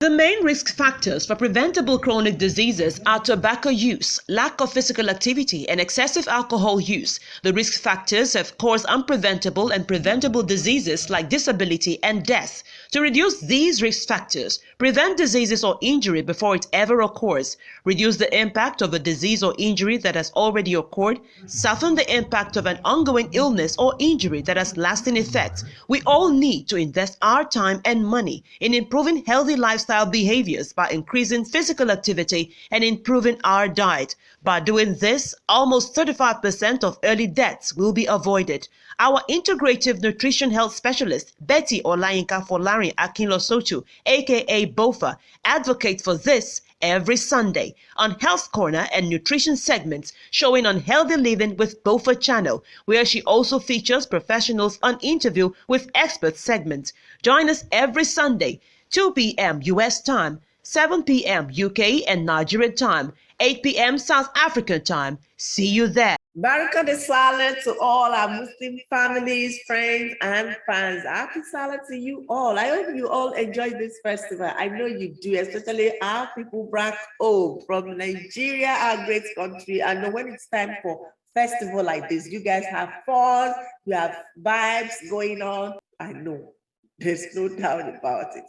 The main risk factors for preventable chronic diseases are tobacco use, lack of physical activity, and excessive alcohol use. The risk factors have caused unpreventable and preventable diseases like disability and death. To reduce these risk factors, prevent diseases or injury before it ever occurs, reduce the impact of a disease or injury that has already occurred, soften the impact of an ongoing illness or injury that has lasting effects. We all need to invest our time and money in improving healthy lifestyle behaviors by increasing physical activity and improving our diet. By doing this, almost 35% of early deaths will be avoided. Our integrative nutrition health specialist, Betty Olayinka Folarin Akinlosotu, aka BOFA, advocates for this every Sunday on Health Corner and Nutrition segments showing on Healthy Living with BOFA channel, where she also features professionals on interview with expert segments. Join us every Sunday, 2 p.m. U.S. time, 7 p.m. UK and Nigeria time, 8 p.m. South African time. See you there. Baraka de Salad to all our Muslim families, friends, and fans. Happy Salad to you all. I hope you all enjoy this festival. I know you do, especially our people back home from Nigeria, our great country. I know when it's time for festival like this, you guys have fun, you have vibes going on. I know, there's no doubt about it.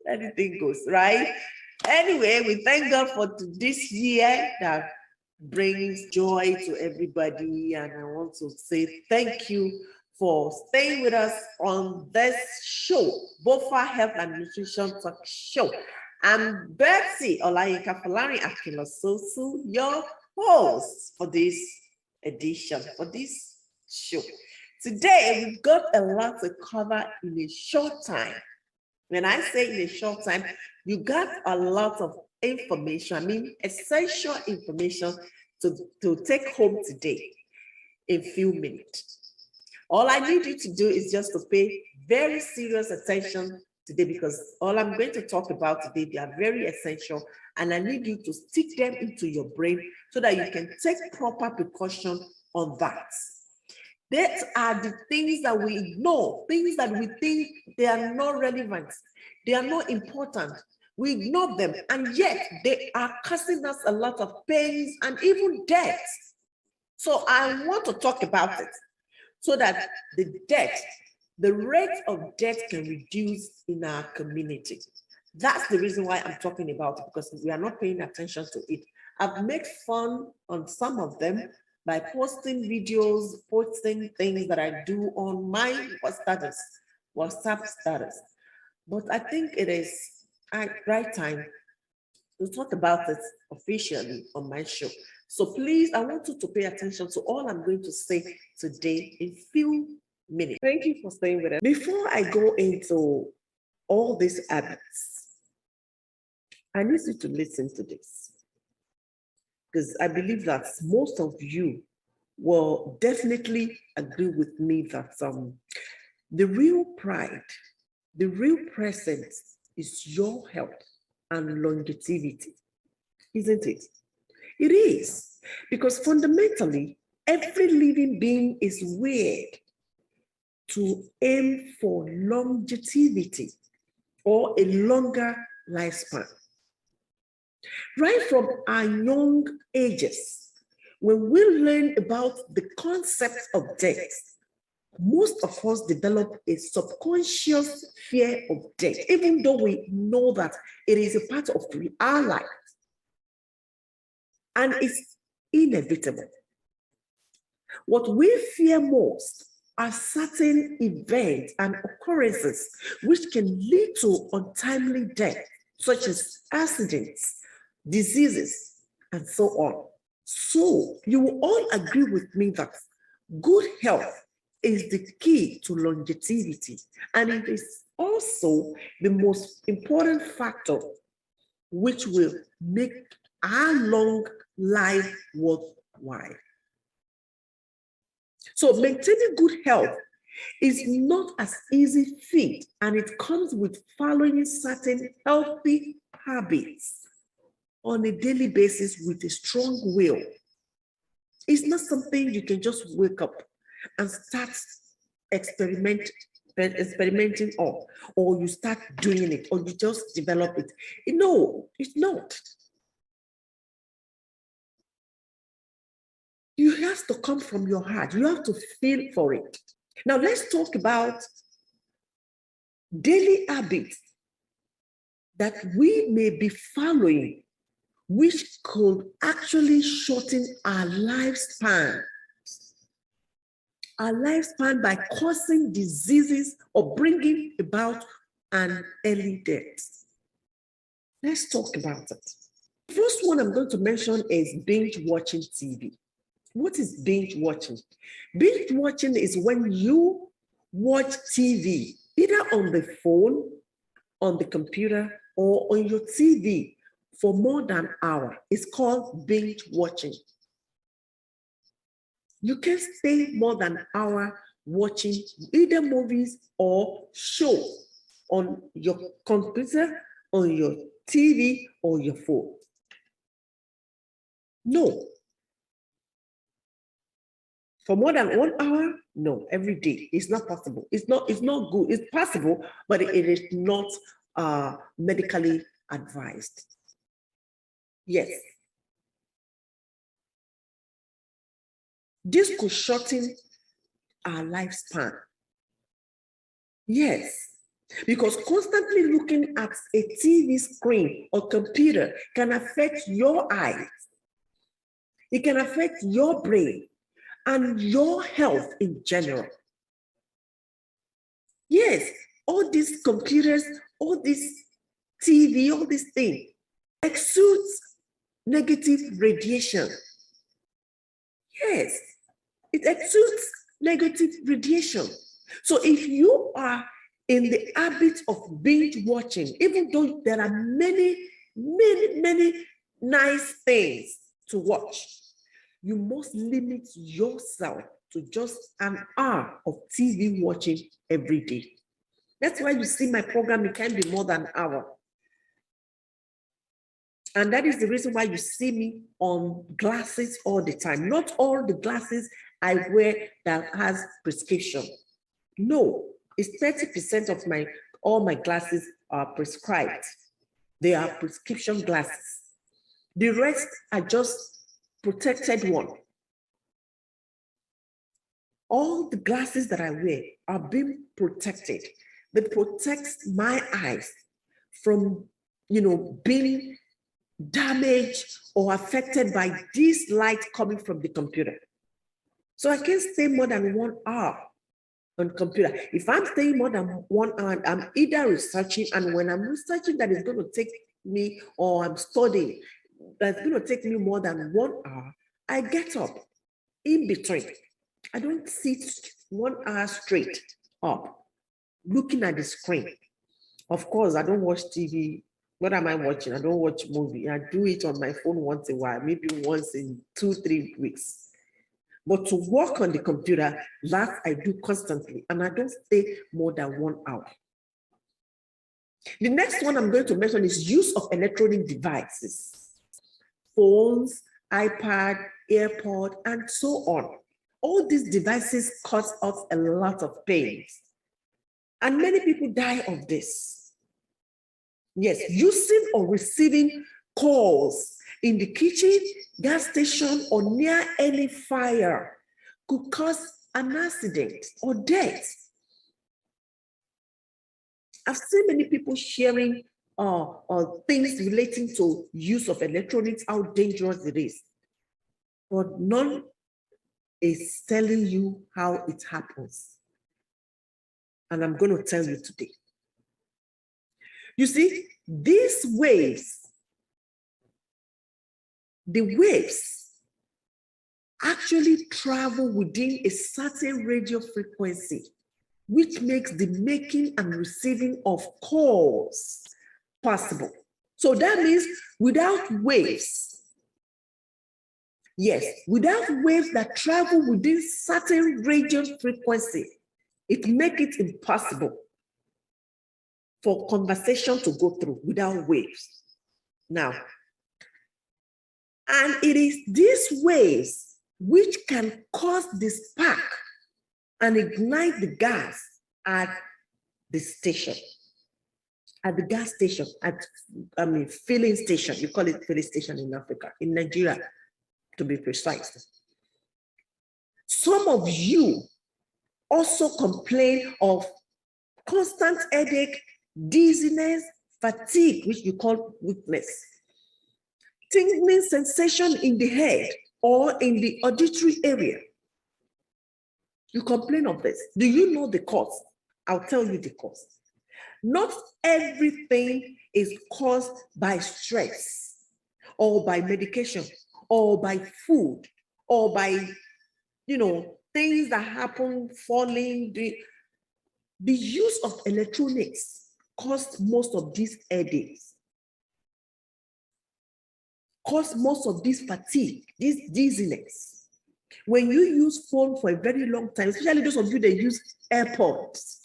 Anything goes, right? Anyway, we thank God for this year that brings joy to everybody, and I want to say thank you for staying with us on this show, BOFA Health and Nutrition Talk Show. I'm Betsy Olayinka Folarin Akinlosotu, your host for this edition, for this show. Today, we've got a lot to cover in a short time. When I say in a short time, you got a lot of information, I mean essential information to take home today in a few minutes. All I need you to do is just to pay very serious attention today, because all I'm going to talk about today, they are very essential, and I need you to stick them into your brain so that you can take proper precaution on that. These are the things that we ignore, things that we think they are not relevant, they are not important. We ignore them, and yet they are causing us a lot of pains and even death. So I want to talk about it so that the rate of death can reduce in our community. That's the reason why I'm talking about it, because we are not paying attention to it. I've made fun on some of them by posting videos, posting things that I do on my WhatsApp status. But I think it is right time to talk about it officially on my show. So please, I want you to pay attention to all I'm going to say today in a few minutes. Thank you for staying with us. Before I go into all these habits, I need you to listen to this, because I believe that most of you will definitely agree with me that the real pride, the real presence is your health and longevity, isn't it? It is, because fundamentally, every living being is wired to aim for longevity or a longer lifespan. Right from our young ages, when we learn about the concept of death, most of us develop a subconscious fear of death, even though we know that it is a part of our life and it's inevitable. What we fear most are certain events and occurrences which can lead to untimely death, such as accidents, diseases, and so on. So you will all agree with me that good health is the key to longevity, and it is also the most important factor which will make our long life worthwhile. So maintaining good health is not an easy feat, and it comes with following certain healthy habits on a daily basis with a strong will. It's not something you can just wake up and start experimenting experimenting on, or you start doing it, or you just develop it. No, it's not. You have to come from your heart. You have to feel for it. Now let's talk about daily habits that we may be following, which could actually shorten our lifespan. Our lifespan by causing diseases or bringing about an early death. Let's talk about it. The first one I'm going to mention is binge watching TV. What is binge watching? Binge watching is when you watch TV, either on the phone, on the computer, or on your TV for more than an hour. It's called binge watching. You can stay more than an hour watching either movies or show on your computer, on your TV, or your phone. No. For more than 1 hour? No, every day. It's not possible. It's not good. It's possible, but it is not medically advised. Yes. This could shorten our lifespan. Yes, because constantly looking at a TV screen or computer can affect your eyes. It can affect your brain and your health in general. Yes, all these computers, all this TV, all these things exudes negative radiation. Yes, it exudes negative radiation. So if you are in the habit of binge watching, even though there are many nice things to watch, you must limit yourself to just an hour of TV watching every day. That's why you see my program, it can be more than an hour. And that is the reason why you see me on glasses all the time. Not all the glasses I wear that has prescription. No, it's 30% of all my glasses are prescribed. They are prescription glasses. The rest are just protected one. All the glasses that I wear are being protected. They protect my eyes from, being damaged or affected by this light coming from the computer. So I can't stay more than 1 hour on computer. If I'm staying more than 1 hour, I'm either researching, and when I'm researching that is going to take me, or I'm studying, that's going to take me more than 1 hour, I get up in between. I don't sit 1 hour straight up looking at the screen. Of course, I don't watch TV. What am I watching? I don't watch movie. I do it on my phone once in a while, maybe once in 2-3 weeks. But to work on the computer, that I do constantly, and I don't stay more than 1 hour. The next one I'm going to mention is use of electronic devices, phones, iPad, AirPod, and so on. All these devices cause us a lot of pain. And many people die of this. Yes, using or receiving calls in the kitchen, gas station, or near any fire could cause an accident or death. I've seen many people sharing things relating to use of electronics, how dangerous it is. But none is telling you how it happens. And I'm going to tell you today. You see, these waves, the waves actually travel within a certain radio frequency, which makes the making and receiving of calls possible. So that means without waves, yes, without waves that travel within certain radio frequency, it makes it impossible for conversation to go through without waves. Now, and it is these waves which can cause the spark and ignite the gas at the station, at the gas station, filling station. You call it filling station in Africa, in Nigeria, to be precise. Some of you also complain of constant headache, dizziness, fatigue, which you call weakness, tingling sensation in the head or in the auditory area. You complain of this. Do you know the cause? I'll tell you the cause. Not everything is caused by stress or by medication or by food or by, things that happen, falling. The use of electronics caused most of these headaches, caused most of this fatigue, this dizziness. When you use phone for a very long time, especially those of you that use AirPods,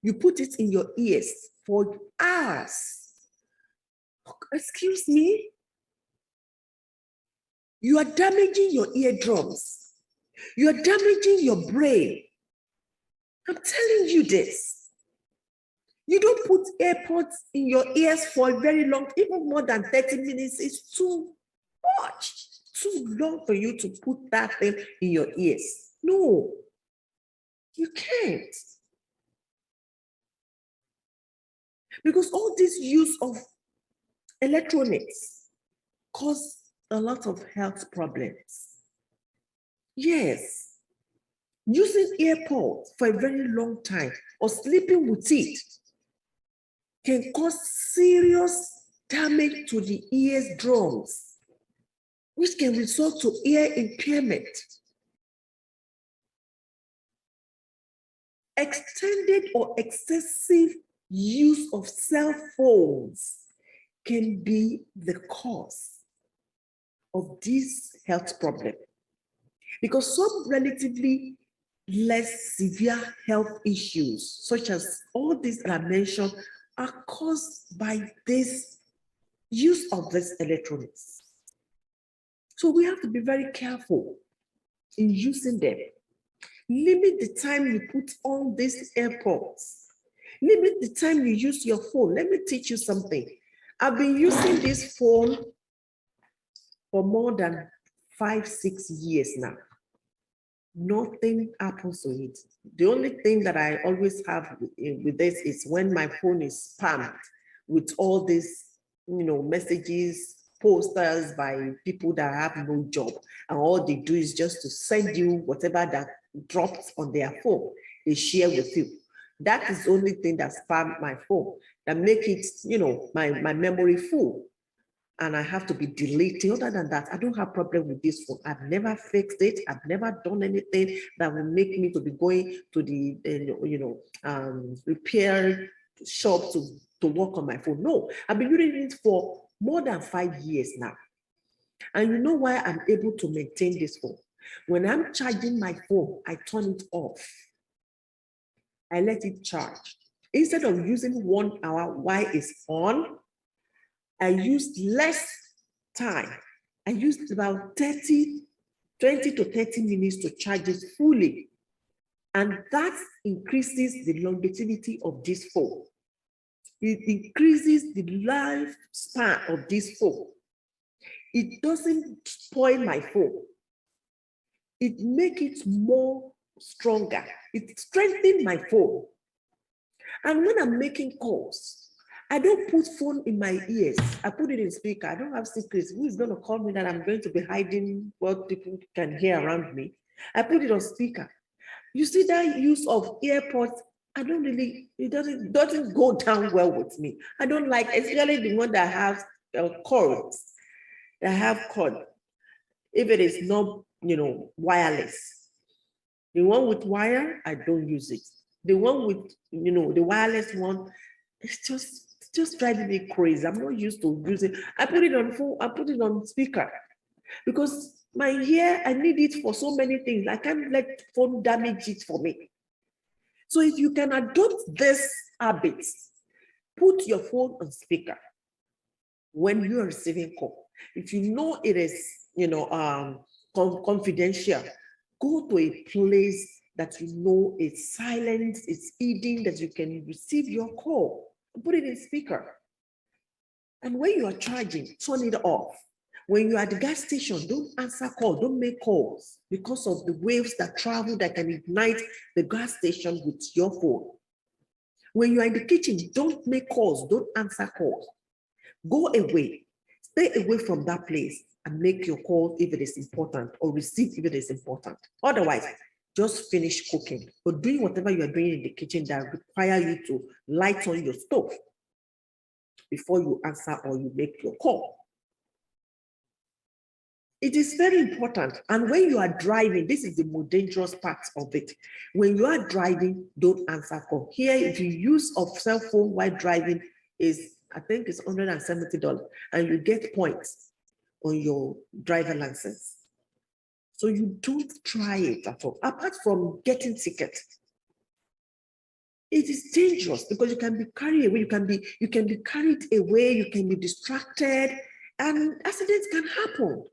you put it in your ears for hours. Excuse me? You are damaging your eardrums. You are damaging your brain. I'm telling you this. You don't put AirPods in your ears for a very long, even more than 30 minutes. It's too much, too long for you to put that thing in your ears. No, you can't. Because all this use of electronics cause a lot of health problems. Yes. Using AirPods for a very long time or sleeping with it can cause serious damage to the eardrums, which can result to ear impairment. Extended or excessive use of cell phones can be the cause of this health problem, because some relatively less severe health issues, such as all these that I mentioned, are caused by this use of this electronics. So we have to be very careful in using them. Limit the time you put on these AirPods. Limit the time you use your phone. Let me teach you something. I've been using this phone for more than 5-6 years now. Nothing happens to it. The only thing that I always have with this is when my phone is spammed with all these, messages, posters by people that have no job, and all they do is just to send you whatever that drops on their phone. They share with you. That is the only thing that spam my phone, that make it, my memory full. And I have to be deleting. Other than that, I don't have problem with this phone. I've never fixed it. I've never done anything that will make me to be going to the repair shop to work on my phone. No, I've been using it for more than 5 years now. And you know why I'm able to maintain this phone? When I'm charging my phone, I turn it off. I let it charge. Instead of using 1 hour while it's on, I used less time. I used about 20 to 30 minutes to charge it fully. And that increases the longevity of this phone. It increases the lifespan of this phone. It doesn't spoil my phone. It makes it more stronger. It strengthens my phone. And when I'm making calls, I don't put phone in my ears. I put it in speaker. I don't have secrets. Who is going to call me that I'm going to be hiding what people can hear around me? I put it on speaker. You see that use of AirPods, it doesn't go down well with me. I don't like, especially the one that have cords, that have cord. If it is not, wireless. The one with wire, I don't use it. The one with, the wireless one, it's just driving me crazy. I'm not used to using. I put it on phone. I put it on speaker because my ear, I need it for so many things. I can't let phone damage it for me. So if you can adopt this habit, put your phone on speaker when you are receiving call. If you know it is, confidential, go to a place that you know it's silent, it's hidden, that you can receive your call. Put it in speaker. And when you are charging, turn it off. When you're at the gas station, don't answer calls, don't make calls because of the waves that travel that can ignite the gas station with your phone. When you're in the kitchen, don't make calls, don't answer calls. Go away, stay away from that place and make your call if it is important or receive if it is important. Otherwise, just finish cooking or doing whatever you are doing in the kitchen that require you to light on your stove before you answer or you make your call. It is very important. And when you are driving, this is the more dangerous part of it. When you are driving, don't answer call. Here, if you use of cell phone while driving, is I think it's $170, and you get points on your driver license. So you don't try it at all. Apart from getting tickets, it is dangerous because you can be carried away. You can be carried away. You can be distracted, and accidents can happen.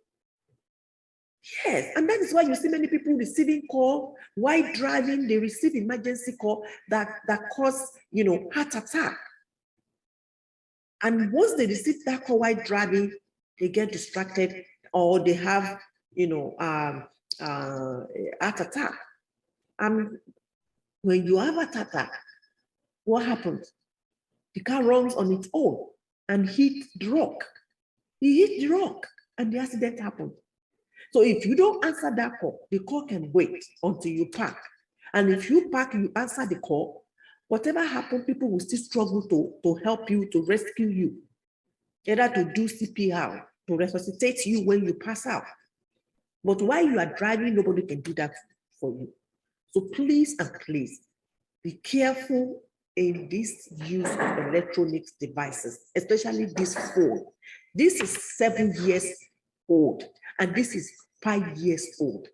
Yes, and that is why you see many people receiving call while driving. They receive emergency call that cause heart attack. And once they receive that call while driving, they get distracted or they have heart attack. And when you have heart attack, what happens? The car runs on its own and hit the rock. He hit the rock and the accident happened. So if you don't answer that call, the call can wait until you park. And if you park, you answer the call, whatever happens, people will still struggle to help you, to rescue you, either to do CPR, to resuscitate you when you pass out. But while you are driving, nobody can do that for you. So please and please be careful in this use of electronic devices, especially this phone. This is 7 years old, and this is 5 years old.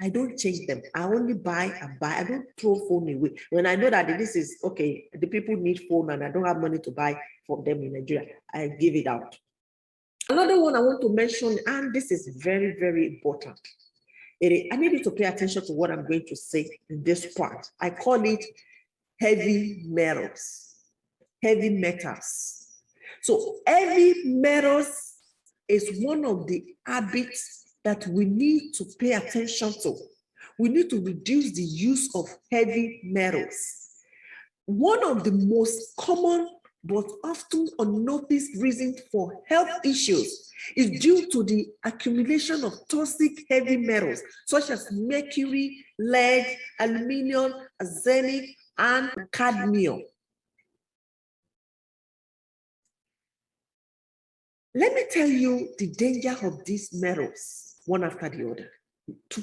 I don't change them. I only buy and buy. I don't throw phone away. When I know that this is okay, the people need phone and I don't have money to buy for them in Nigeria, I give it out. Another one I want to mention, and this is very, very important. I need you to pay attention to what I'm going to say in this part. I call it heavy metals. Heavy metals. So heavy metals is one of the habits that we need to pay attention to. We need to reduce the use of heavy metals. One of the most common but often unnoticed reasons for health issues is due to the accumulation of toxic heavy metals such as mercury, lead, aluminum, arsenic, and cadmium. Let me tell you the danger of these metals, one after the other,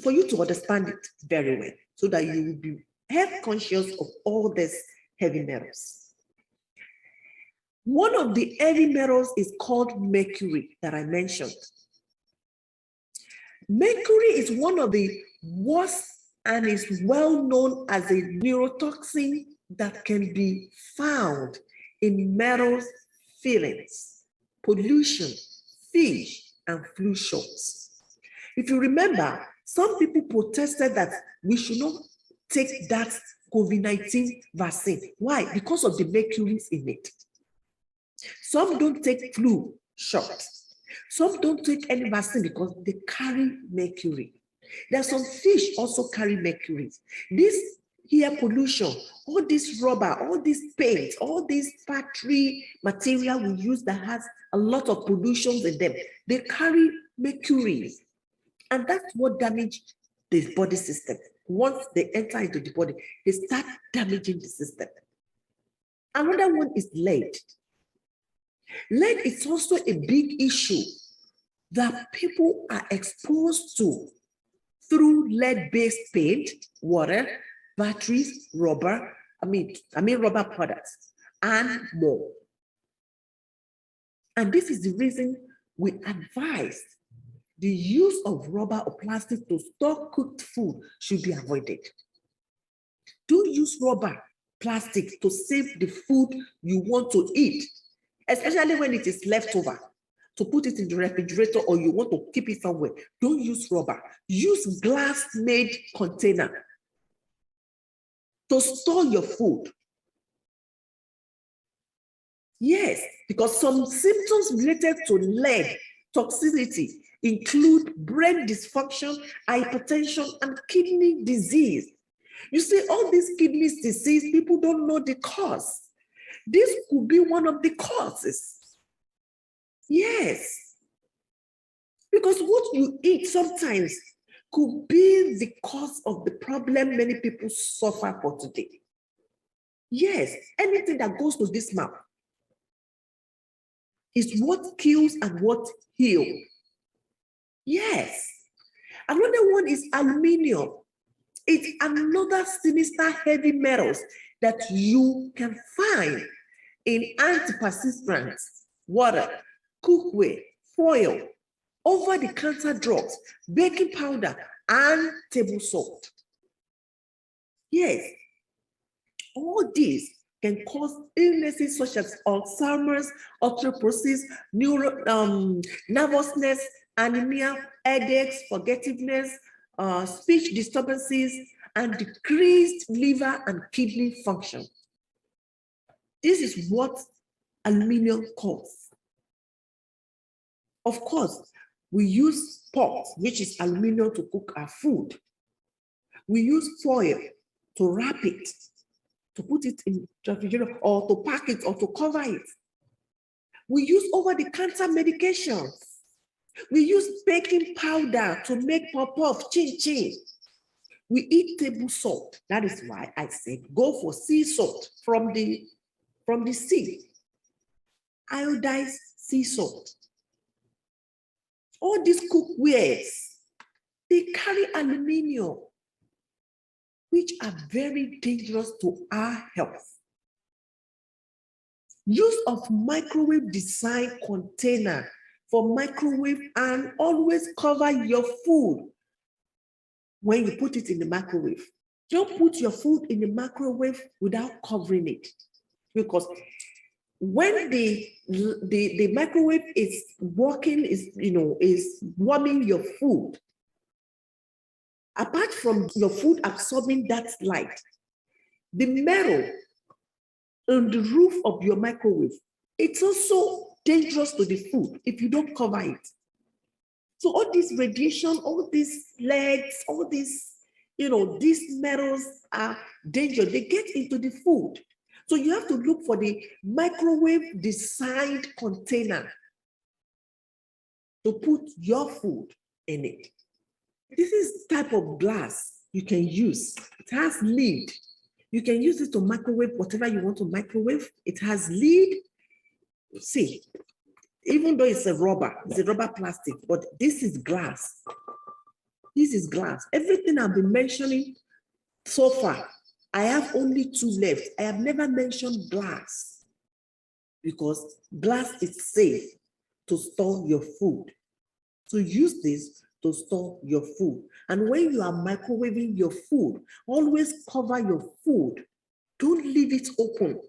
for you to understand it very well, so that you will be health conscious of all these heavy metals. One of the heavy metals is called mercury that I mentioned. Mercury is one of the worst and is well known as a neurotoxin that can be found in metals fillings, pollution, fish, and flu shots. If you remember, some people protested that we should not take that COVID-19 vaccine. Why? Because of the mercury in it. Some don't take flu shots. Some don't take any vaccine because they carry mercury. There are some fish also carry mercury. This air pollution, all this rubber, all this paint, all this factory material we use that has a lot of pollutions in them, they carry mercury. And that's what damages the body system. Once they enter into the body, they start damaging the system. Another one is lead. Lead is also a big issue that people are exposed to through lead-based paint, water, batteries, rubber, rubber products, and more. And this is the reason we advise the use of rubber or plastic to store cooked food should be avoided. Don't use rubber, plastic to save the food you want to eat, especially when it is leftover, to put it in the refrigerator or you want to keep it somewhere. Don't use rubber. Use glass-made container. to store your food. Yes, because some symptoms related to lead toxicity include brain dysfunction, hypertension, and kidney disease. You see, all these kidney disease, people don't know the cause. This could be one of the causes. Yes, because what you eat sometimes could be the cause of the problem many people suffer for today. Yes, anything that goes to this mouth is what kills and what heals. Yes. Another one is aluminum. It's another sinister heavy metals that you can find in antiperspirants, water, cookware, foil, over-the-counter drugs, baking powder, and table salt. Yes, all these can cause illnesses such as Alzheimer's, osteoporosis, nervousness, anemia, headaches, forgetfulness, speech disturbances, and decreased liver and kidney function. This is what aluminum causes. Of course, we use pot, which is aluminum, to cook our food. We use foil to wrap it, to put it in the refrigerator, or to pack it, or to cover it. We use over-the-counter medications. We use baking powder to make puff-puff, chin-chin. We eat table salt. That is why I said go for sea salt from the sea. Iodized sea salt. All these cookwares, they carry aluminum, which are very dangerous to our health. Use of microwave design container for microwave, and always cover your food when you put it in the microwave. Don't put your food in the microwave without covering it, because when the microwave is working, is warming your food, apart from your food absorbing that light, the metal on the roof of your microwave, it's also dangerous to the food if you don't cover it. So all this radiation, all these leads, all these, these metals are dangerous. They get into the food. So you have to look for the microwave designed container to put your food in it. This is type of glass you can use. It has lid. You can use it to microwave whatever you want to microwave. It has lid. See, even though it's a rubber plastic, but this is glass. This is glass. Everything I've been mentioning so far, I have only 2 left. I have never mentioned glass, because glass is safe to store your food. So use this to store your food. And when you are microwaving your food, always cover your food. Don't leave it open.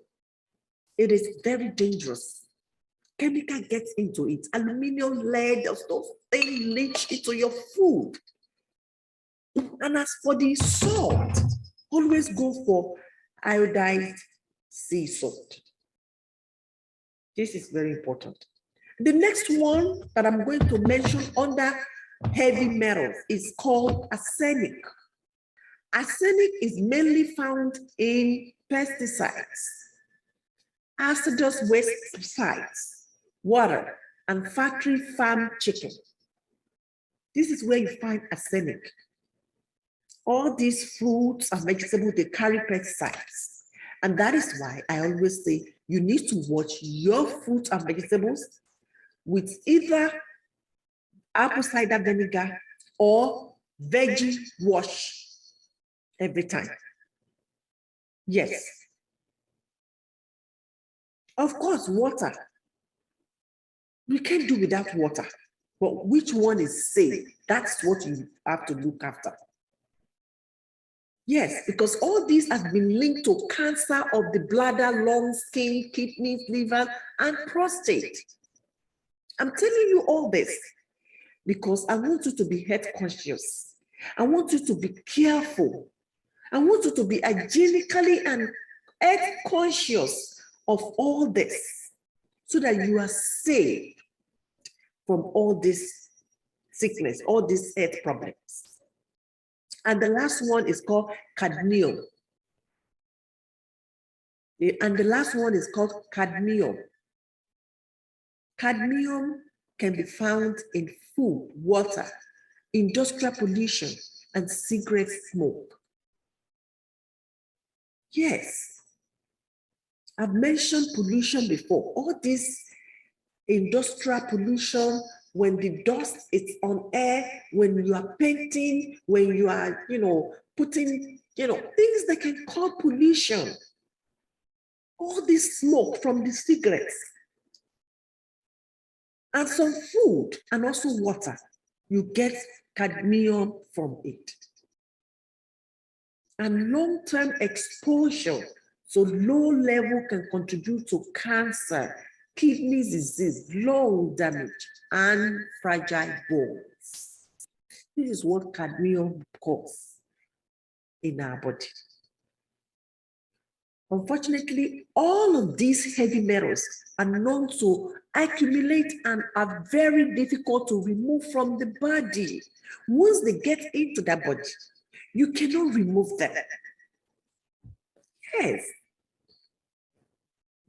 It is very dangerous. Chemical gets into it. Aluminum, lead, those things leach into your food. And as for the salt, always go for iodized sea salt. This is very important. The next one that I'm going to mention under heavy metals is called arsenic. Arsenic is mainly found in pesticides, hazardous waste sites, water, and factory farm chicken. This is where you find arsenic. All these fruits and vegetables, they carry pesticides. And that is why I always say you need to watch your fruits and vegetables with either apple cider vinegar or veggie wash every time. Yes. Of course, water. We can't do without water. But which one is safe? That's what you have to look after. Yes, because all these have been linked to cancer of the bladder, lungs, skin, kidneys, liver, and prostate. I'm telling you all this because I want you to be health conscious. I want you to be careful. I want you to be hygienically and health conscious of all this so that you are safe from all this sickness, all these health problems. And the last one is called cadmium. And the last one is called cadmium. Cadmium can be found in food, water, industrial pollution, and cigarette smoke. Yes, I've mentioned pollution before. All this industrial pollution, when the dust is on air, when you are painting, when you are, putting, things that can cause pollution. All this smoke from the cigarettes and some food and also water, you get cadmium from it. And long-term exposure, so low level can contribute to cancer, kidney disease, lung damage, and fragile bones. This is what cadmium causes in our body. Unfortunately, all of these heavy metals are known to accumulate and are very difficult to remove from the body. Once they get into the body, you cannot remove them. Yes.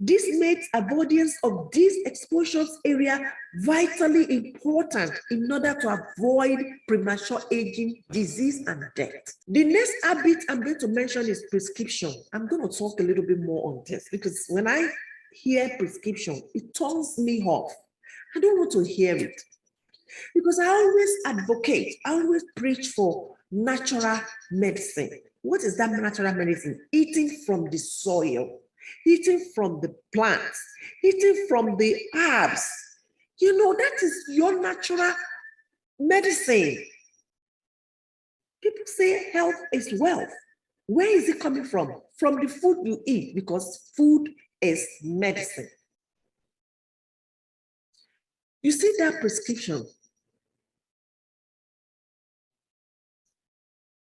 This makes avoidance of these exposures area vitally important in order to avoid premature aging, disease, and death. The next habit I'm going to mention is prescription. I'm going to talk a little bit more on this because when I hear prescription, it turns me off. I don't want to hear it because I always advocate, I always preach for natural medicine. What is that natural medicine? Eating from the soil, eating from the plants, eating from the herbs. That is your natural medicine. People say health is wealth. Where is it coming from? From the food you eat, because food is medicine. You see that prescription?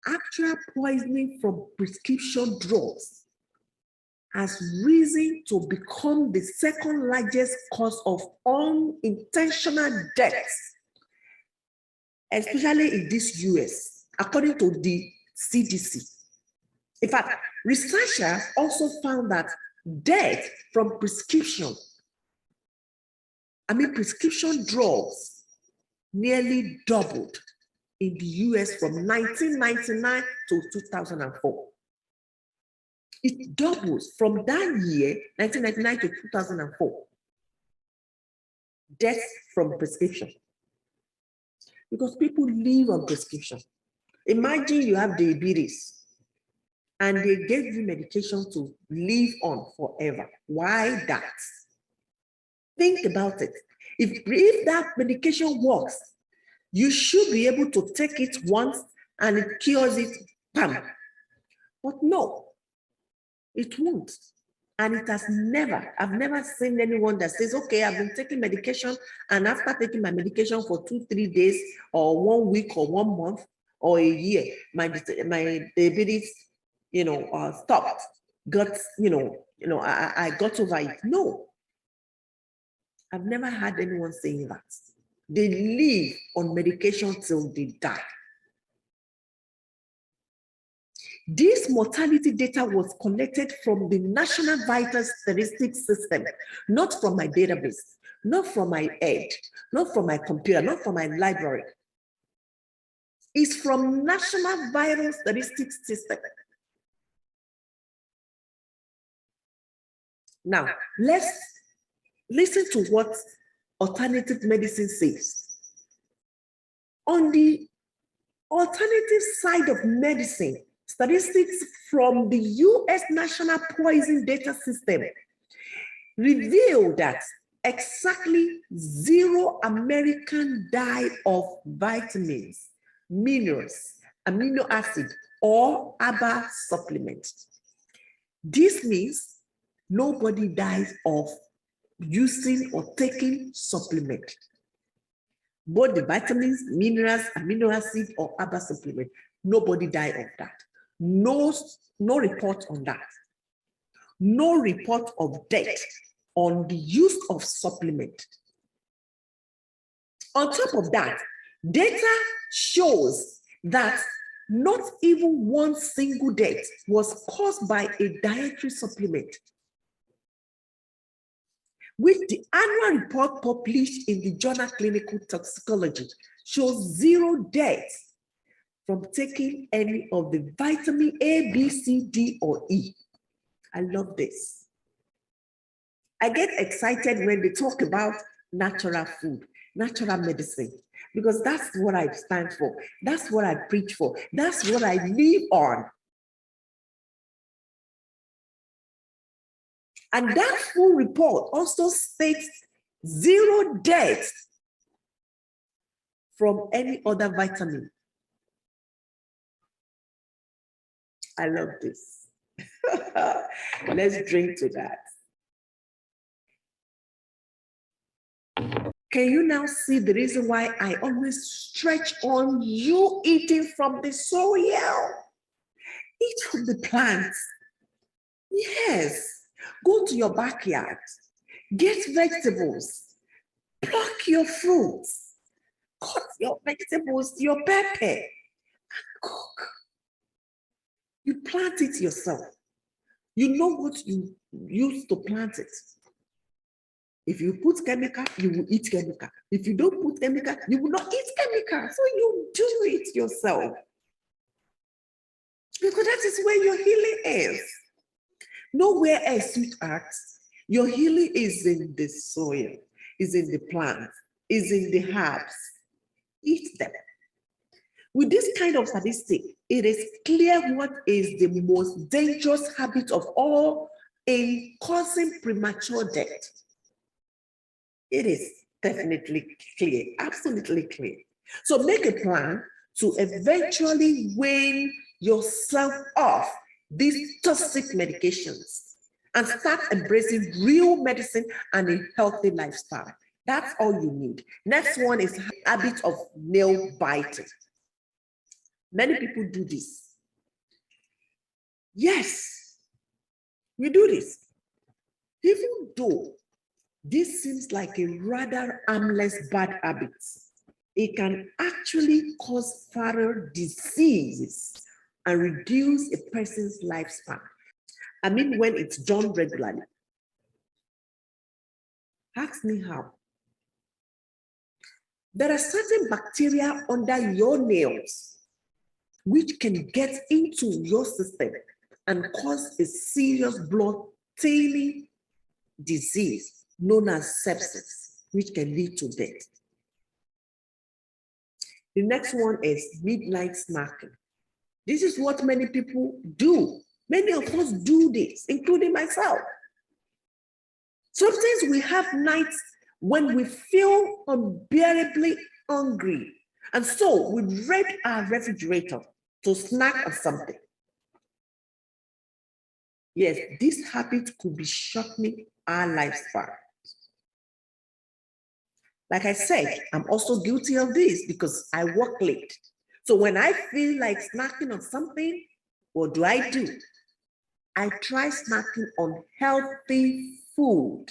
Actual poisoning from prescription drugs has risen to become the second largest cause of unintentional deaths, especially in this US, according to the CDC. In fact, researchers also found that death from prescription drugs nearly doubled in the US from 1999 to 2004. It doubles from that year, 1999 to 2004. Deaths from prescription. Because people live on prescription. Imagine you have diabetes and they gave you medication to live on forever. Why that? Think about it. If that medication works, you should be able to take it once and it cures it, bam. But no, it won't. And it has never, I've never seen anyone that says, okay, I've been taking medication and after taking my medication for 2-3 days or 1 week or 1 month or a year, my diabetes, stopped, I got over it. No, I've never had anyone saying that. They live on medication till they die. This mortality data was collected from the National Vital Statistics System, not from my database, not from my head, not from my computer, not from my library. It's from National Vital Statistics System. Now, let's listen to what alternative medicine says. On the alternative side of medicine, statistics from the US National Poison Data System reveal that exactly 0 Americans die of vitamins, minerals, amino acid, or other supplements. This means nobody dies of using or taking supplement. Both the vitamins, minerals, amino acid, or other supplement, nobody died of that. No report on that. No report of death on the use of supplement. On top of that, data shows that not even one single death was caused by a dietary supplement, which the annual report published in the journal Clinical Toxicology shows 0 deaths from taking any of the vitamin A, B, C, D, or E. I love this. I get excited when they talk about natural food, natural medicine, because that's what I stand for. That's what I preach for. That's what I live on. And that full report also states 0 deaths from any other vitamin. I love this. Let's drink to that. Can you now see the reason why I always stretch on you eating from the soil? Eat from the plants. Yes. Go to your backyard. Get vegetables. Pluck your fruits. Cut your vegetables, your pepper, and cook. You plant it yourself. You know what you use to plant it. If you put chemical, you will eat chemical. If you don't put chemical, you will not eat chemical. So you do it yourself. Because that is where your healing is. Nowhere else, sweetheart. Your healing is in the soil, is in the plants, is in the herbs. Eat them. With this kind of statistic, it is clear what is the most dangerous habit of all in causing premature death. It is definitely clear, absolutely clear. So make a plan to eventually wean yourself off these toxic medications and start embracing real medicine and a healthy lifestyle. That's all you need. Next one is habit of nail biting. Many people do this. Yes, we do this. Even though this seems like a rather harmless bad habit, it can actually cause fatal diseases and reduce a person's lifespan. I mean, when it's done regularly. Ask me how. There are certain bacteria under your nails which can get into your system and cause a serious blood thinning disease known as sepsis, which can lead to death. The next one is midnight snacking. This is what many people do. Many of us do this, including myself. Sometimes we have nights when we feel unbearably hungry, and so we raid our refrigerator to snack on something. Yes, this habit could be shortening our lifespan. Like I said, I'm also guilty of this because I work late. So when I feel like snacking on something, what do? I try snacking on healthy food.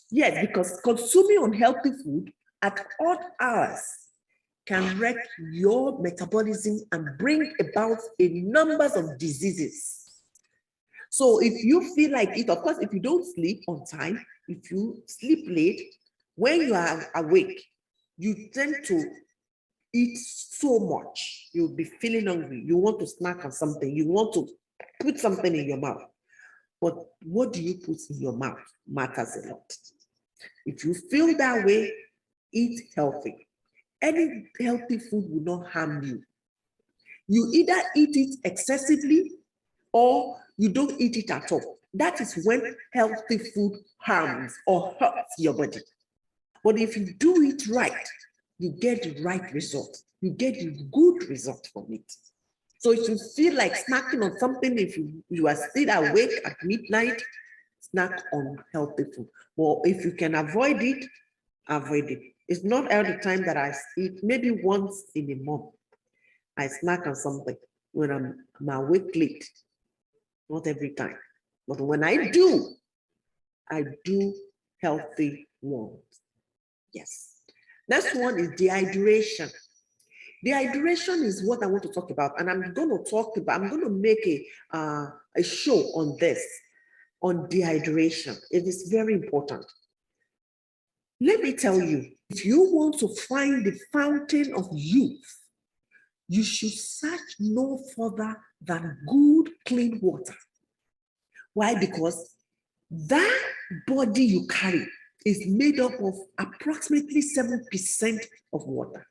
Yes, because consuming unhealthy food at odd hours can wreck your metabolism and bring about a number of diseases. So if you feel like it, of course, if you don't sleep on time, if you sleep late, when you are awake, you tend to eat so much. You'll be feeling hungry. You want to snack on something. You want to put something in your mouth. But what do you put in your mouth matters a lot. If you feel that way, eat healthy. Any healthy food will not harm you. You either eat it excessively or you don't eat it at all. That is when healthy food harms or hurts your body. But if you do it right, you get the right result. You get the good result from it. So if you feel like snacking on something, if you are still awake at midnight, snack on healthy food. Or if you can avoid it, avoid it. It's not all the time that I eat, maybe once in a month. I snack on something when I'm awake late, not every time. But when I do healthy ones. Yes. Next one is dehydration. Dehydration is what I want to talk about, and I'm going to make a show on this, on dehydration. It is very important. Let me tell you, if you want to find the fountain of youth, you should search no further than good, clean water. Why? Because that body you carry is made up of approximately 7% of water.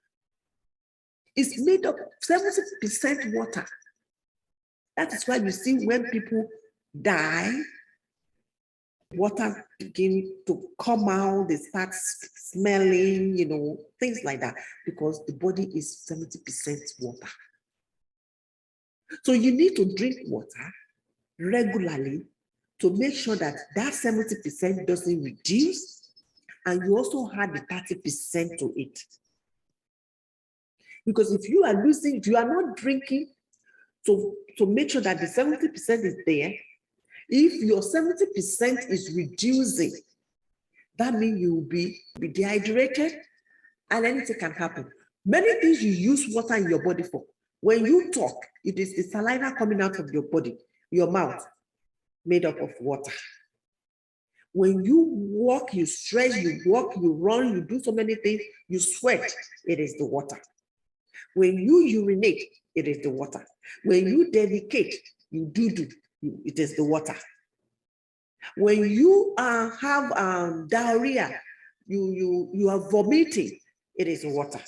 It's made up 70% water. That is why you see when people die, water begin to come out, they start smelling, things like that, because the body is 70% water. So you need to drink water regularly to make sure that 70% doesn't reduce, and you also add the 30% to it. Because if you are not drinking to make sure that the 70% is there, if your 70% is reducing, that means you will be dehydrated and anything can happen. Many things you use water in your body for. When you talk, it is the saliva coming out of your body, your mouth, made up of water. When you walk, you stretch, you walk, you run, you do so many things, you sweat, it is the water. When you urinate, it is the water. When you defecate, you do, it is the water. When you have diarrhea, you are vomiting, it is water.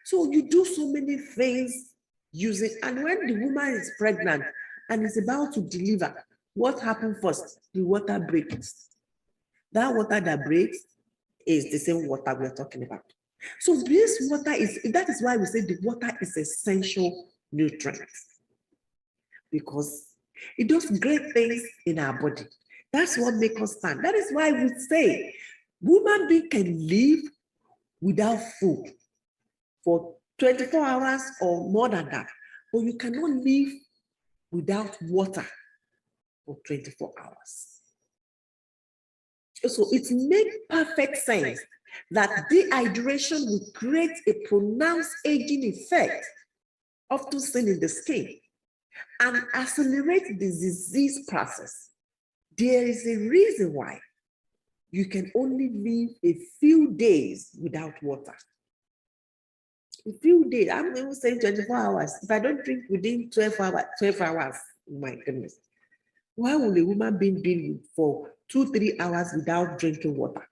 So you do so many things using, and when the woman is pregnant and is about to deliver, what happens first? The water breaks. That water that breaks is the same water we're talking about. So this water that is why we say the water is essential nutrient, because it does great things in our body. That's what makes us stand. That is why we say human being can live without food for 24 hours or more than that, but you cannot live without water for 24 hours. So it makes perfect sense that dehydration will create a pronounced aging effect, often seen in the skin, and accelerate the disease process. There is a reason why you can only live a few days without water. A few days, I'm even saying 24 hours. If I don't drink within 12 hours, oh my goodness. Why will a woman being live for 2-3 hours without drinking water?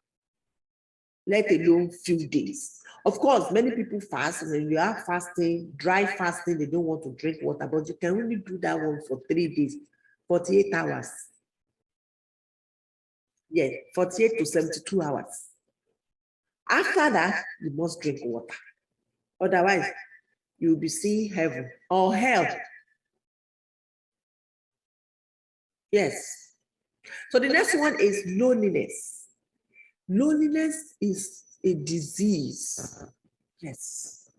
Let alone few days. Of course, many people fast. When you are fasting, dry fasting, they don't want to drink water, but you can only do that one for 3 days, 48 hours. Yes, 48 to 72 hours. After that, you must drink water. Otherwise, you'll be seeing heaven or hell. Yes. So the next one is loneliness. Loneliness is a disease. Yes,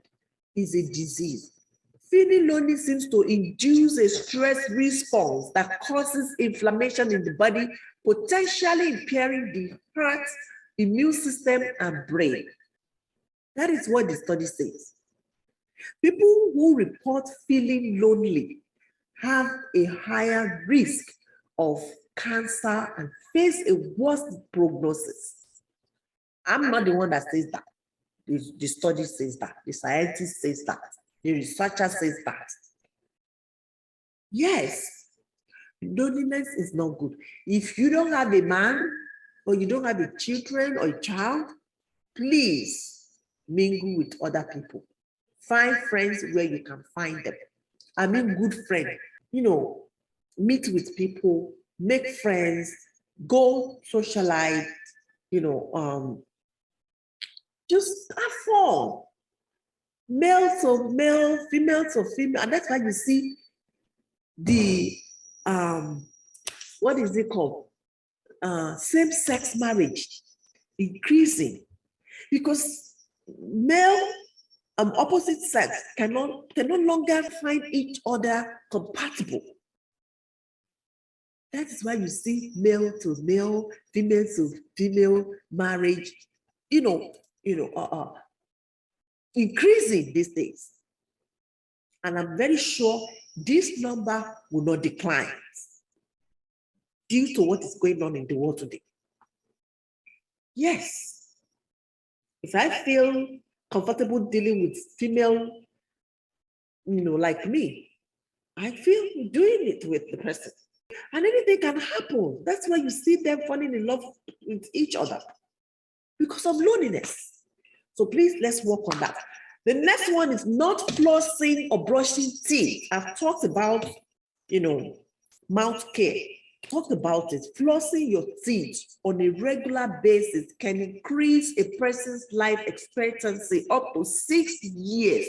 is a disease. Feeling lonely seems to induce a stress response that causes inflammation in the body, potentially impairing the heart, immune system, and brain. That is what the study says. People who report feeling lonely have a higher risk of cancer and face a worse prognosis. I'm not the one that says that. The study says that. The scientist says that. The researcher says that. Yes, loneliness is not good. If you don't have a man, or you don't have a children or a child, please mingle with other people. Find friends where you can find them. I mean, good friends. Meet with people, make friends, go socialize, just have fun. Male to male, female to female. And that's why you see the, what is it called? Same-sex marriage increasing. Because male opposite sex can no longer find each other compatible. That is why you see male to male, female to female marriage, increasing these days. And I'm very sure this number will not decline due to what is going on in the world today. Yes, if I feel comfortable dealing with female, like me, I feel doing it with the person. And anything can happen. That's why you see them falling in love with each other because of loneliness. So please, let's work on that. The next one is not flossing or brushing teeth. I've talked about, mouth care. Talked about it. Flossing your teeth on a regular basis can increase a person's life expectancy up to 6 years.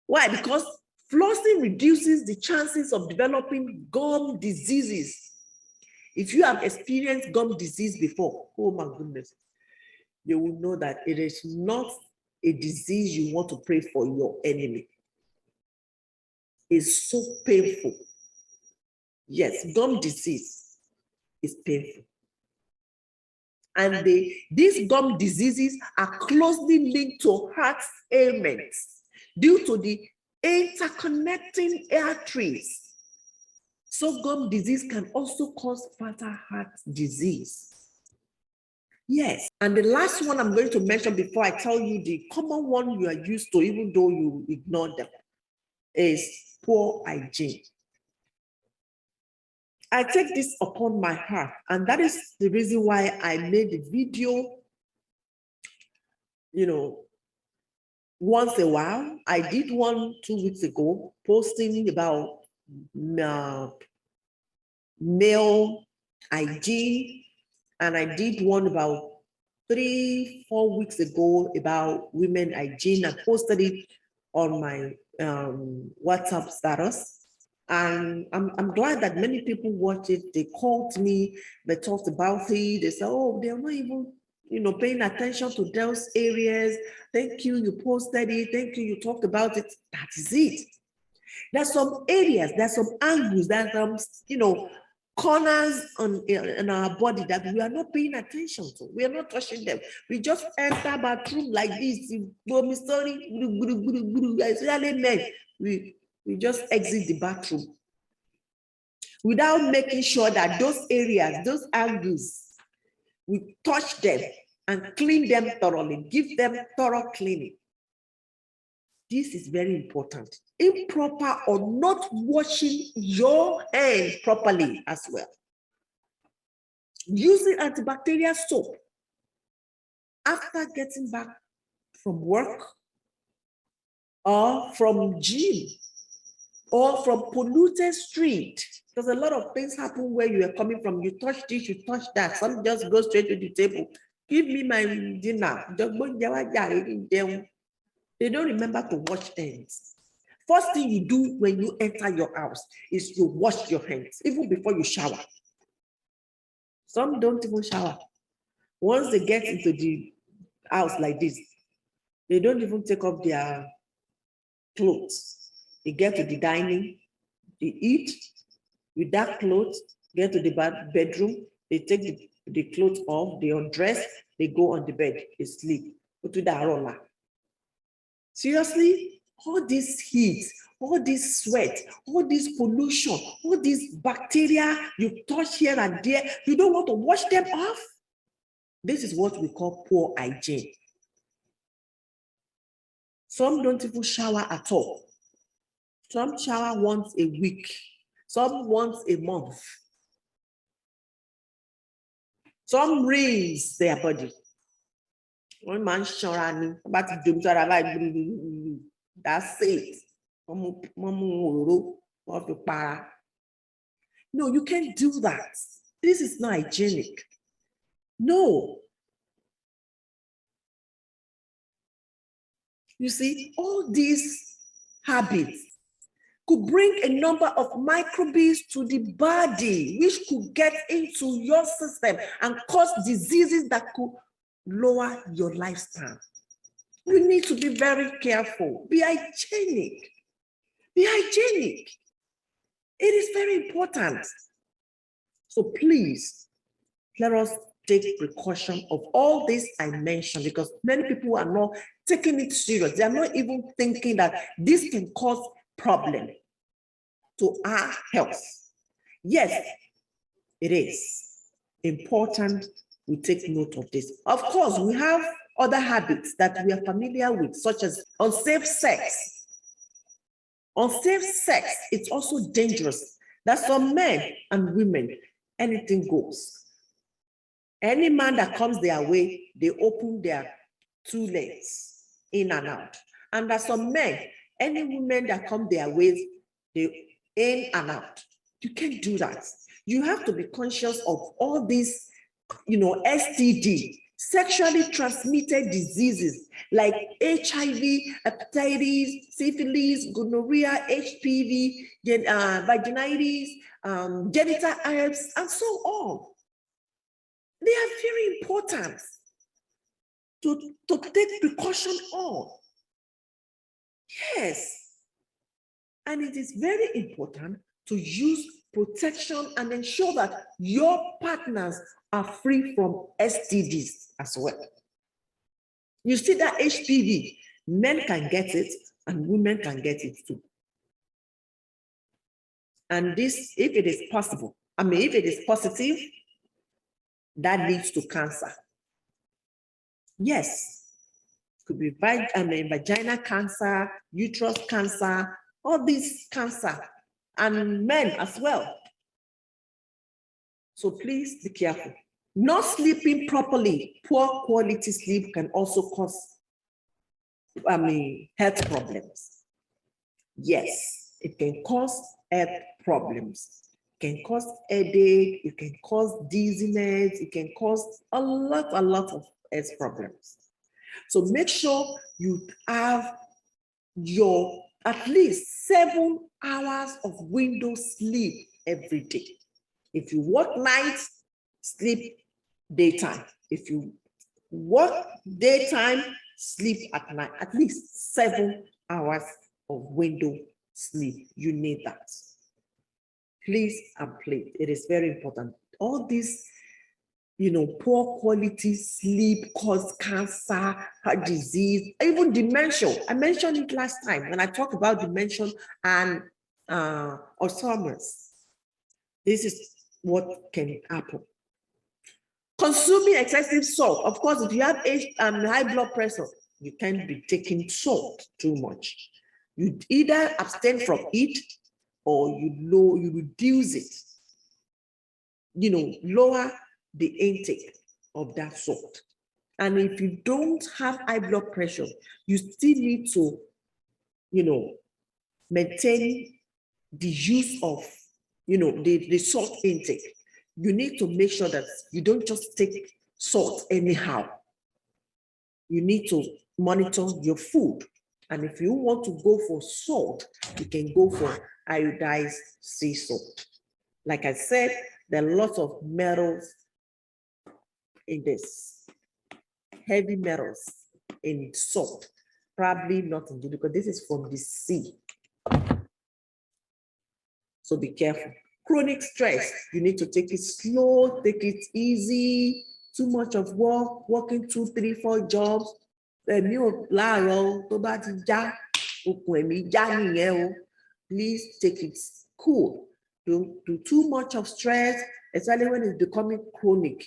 Why? Because flossing reduces the chances of developing gum diseases. If you have experienced gum disease before, oh my goodness, you will know that it is not a disease you want to pray for your enemy. It's so painful. Yes, gum disease is painful. And these gum diseases are closely linked to heart ailments due to the interconnecting arteries. So gum disease can also cause fatal heart disease. Yes, and the last one I'm going to mention before I tell you the common one you are used to, even though you ignore them, is poor hygiene. I take this upon my heart, and that is the reason why I made the video, once a while. I did one 2 weeks ago, posting about male hygiene, and I did one about 3-4 weeks ago about women hygiene. I posted it on my WhatsApp status. And I'm glad that many people watch it. They called me, they talked about it. They said, oh, they're not even, paying attention to those areas. Thank you, you posted it. Thank you, you talked about it. That is it. There's some areas, there's some angles, there's some, corners in our body that we are not paying attention to. We are not touching them. We just enter bathroom like this. Especially men, we just exit the bathroom without making sure that those areas, those angles, we touch them and clean them thoroughly, give them thorough cleaning. This is very important. Improper or not washing your hands properly as well. Using antibacterial soap after getting back from work or from gym or from polluted street. Because a lot of things happen where you are coming from. You touch this, you touch that. Some just go straight to the table. Give me my dinner. They don't remember to wash hands. First thing you do when you enter your house is you wash your hands, even before you shower. Some don't even shower. Once they get into the house like this, they don't even take off their clothes. They get to the dining, they eat with that clothes, get to the bedroom, they take the clothes off, they undress, they go on the bed, they sleep. Go to the roller. Seriously, all this heat, all this sweat, all this pollution, all these bacteria you touch here and there, you don't want to wash them off? This is what we call poor hygiene. Some don't even shower at all. Some shower once a week, some once a month. Some rinse their body. One man showering, but that's it. No, you can't do that. This is not hygienic. No. You see, all these habits could bring a number of microbes to the body, which could get into your system and cause diseases that could lower your lifespan. We need to be very careful. Be hygienic. Be hygienic. It is very important. So please, let us take precaution of all this I mentioned, because many people are not taking it serious. They are not even thinking that this can cause problem to our health. Yes, it is important we take note of this. Of course, we have other habits that we are familiar with, such as unsafe sex. Unsafe sex, it's also dangerous. That some men and women, anything goes. Any man that comes their way, they open their 2 legs in and out. And there's some men, any women that come their way, they in and out. You can't do that. You have to be conscious of all these, STD, sexually transmitted diseases like HIV, hepatitis, syphilis, gonorrhea, HPV, vaginitis, genital herpes, and so on. They are very important to take precaution on. Yes. And it is very important to use protection and ensure that your partners are free from STDs as well. You see that HPV, men can get it and women can get it too. And this, if it is possible, if it is positive, that leads to cancer. Yes, it could be vaginal cancer, uterus cancer, all these cancer, and men as well. So please be careful. Not sleeping properly, poor quality sleep can also cause health problems. Yes, it can cause health problems. It can cause headache, it can cause dizziness, it can cause a lot of health problems. So make sure you have your at least 7 hours of window sleep every day. If you work nights, sleep daytime. If you work daytime, sleep at night. At least 7 hours of window sleep. You need that. Please and please, it is very important. All these, poor quality sleep cause cancer, heart disease, even dementia. I mentioned it last time when I talked about dementia and Alzheimer's. This is what can happen. Consuming excessive salt. Of course, if you have high blood pressure, you can't be taking salt too much. You either abstain from it or you reduce it. Lower the intake of that salt. And if you don't have high blood pressure, you still need to, maintain the use of, the salt intake. You need to make sure that you don't just take salt anyhow. You need to monitor your food. And if you want to go for salt, you can go for iodized sea salt. Like I said, there are lots of metals in this, heavy metals in salt, probably not in it because this is from the sea. So be careful. Chronic stress, you need to take it slow, take it easy. Too much of work, working 2, 3, 4 jobs. Please take it cool. Don't do too much of stress, especially when it's becoming chronic.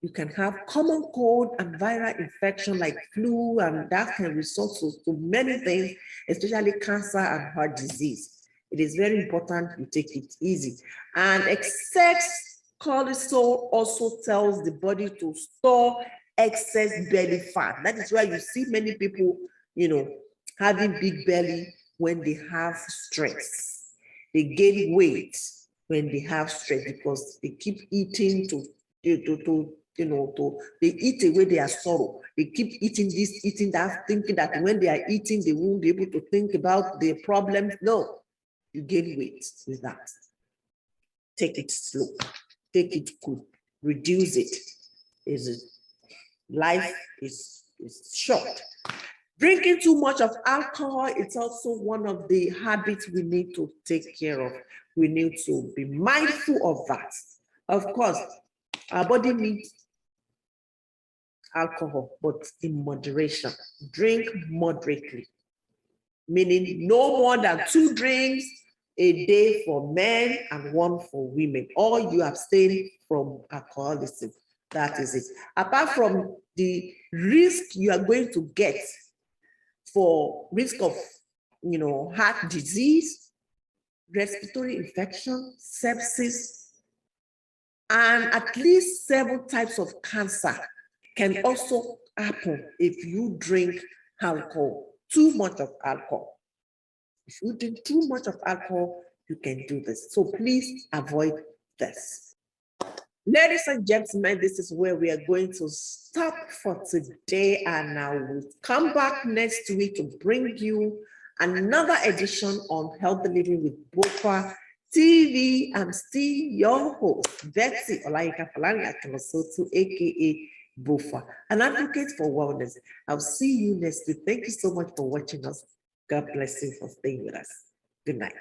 You can have common cold and viral infection like flu, and that can result to many things, especially cancer and heart disease. It is very important you take it easy. And excess cortisol also tells the body to store excess belly fat. That is why you see many people, having big belly when they have stress. They gain weight when they have stress because they keep eating they eat away their sorrow. They keep eating this, eating that, thinking that when they are eating, they won't be able to think about their problems. No, you gain weight with that. Take it slow, take it cool, reduce it. Life is is short. Drinking too much of alcohol, it's also one of the habits we need to take care of. We need to be mindful of that. Of course, our body needs alcohol, but in moderation. Drink moderately, meaning no more than 2 drinks a day for men and 1 for women, or you abstain from alcoholism. That is it. Apart from the risk you are going to get for risk of, heart disease, respiratory infection, sepsis, and at least 7 types of cancer can also happen if you drink alcohol, too much of alcohol. If you drink too much of alcohol, you can do this. So please avoid this. Ladies and gentlemen, this is where we are going to stop for today, and I will come back next week to bring you another edition on Healthy Living with Bofa TV. I'm still your host, Betsy Olayinka Falani Akinosotu, aka Bofa, an advocate for wellness. I'll see you next week. Thank you so much for watching us. God bless you for staying with us. Good night.